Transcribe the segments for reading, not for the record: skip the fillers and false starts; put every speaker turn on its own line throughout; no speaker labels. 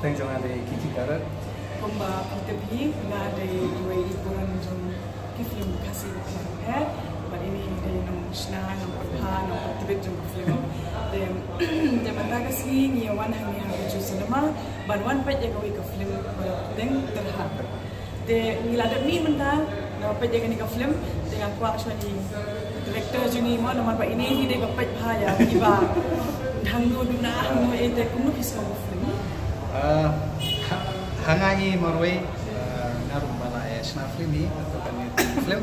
teng jong ada kiki karat.
Pemba interview na ada dua iburan jong film kasih kan. But ini dari nom shna nom perha nom tibet jong film. De mataga si ni wan hami ha ju cinema ban wan pet jaga wi ka film deng terha. De ngilada mi menta na pet jaga ni ka film dengan kuak shwani director jungi mo nomor pa ini de ka pet bha ya iba hangno duna hangno ete kuno kisah film.
Hangai marway narum bala shna film ni atau kan film.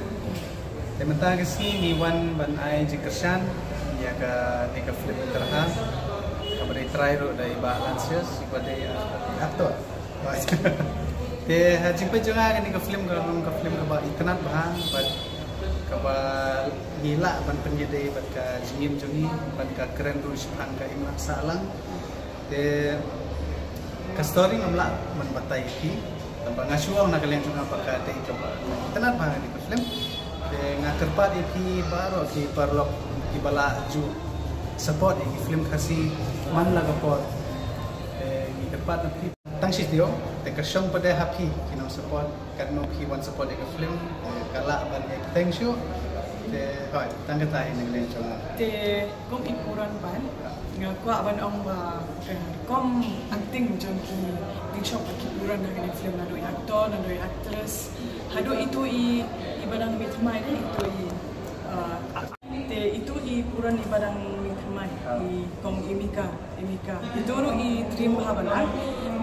De mataga si ni wan ban ai jikersan ya ka film terha. Kabari try ro dai balances pada aktor. Te haji pa juga ni ka film ka ba ikanat bah but kaba gila ban penjede bat ka jingim jungi ban ka keren ru shpan ka imla salang te ka story ngamla man batai ki tamba ngasuang na kalian juga pa ka te kaba ikanat bah ni ka film te ngakerpat ki baro ki parlok ki bala ju support ki film kasi man la pot ni kerpat na tang sitio te kasyong pada happy kino support kan no ki one support ek film kala ban ek thank you te hoy tang kata ini len chong
te kom ipuran ban nga kwa ban ong ba kom acting jong ki ding shop ki ipuran na ni film na do actor na do actress hado itu i badang mitmai ni itu te itu ipuran i badang mitmai i kom imika itu ru i dream haban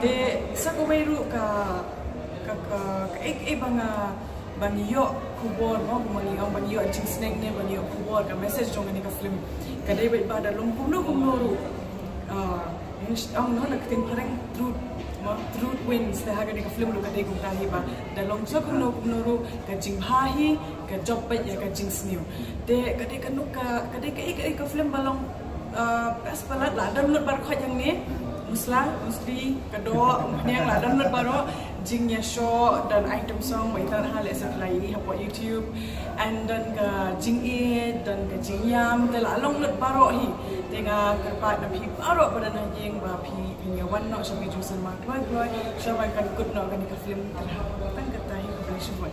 de sakomeru ka banga banyo kubor mo mani ang banyo anjing snake ne banyo kubor ka message jong ni ka film kadai bai bada lungkum no kumnoru ang no nakting parang truth wins da haga ni ka film lu kadai kung tahi ba da long so kumnoru ka jing bhahi ka job bai ya ka jing snew de kadai kanuk ka kadai ka film balong pas palat la dan lut bar kho yang ni musli kado yang lah download baru jingnya show dan item song maitan hal esok lagi apa YouTube and dan ke jing dan ke jingyam telah long lut baru hi dengan kerpat nabi baru pada najing bapi punya one not shabi juicer mak kloi shabai kan good no kan ke film terhadap kan kata hi bukan syukur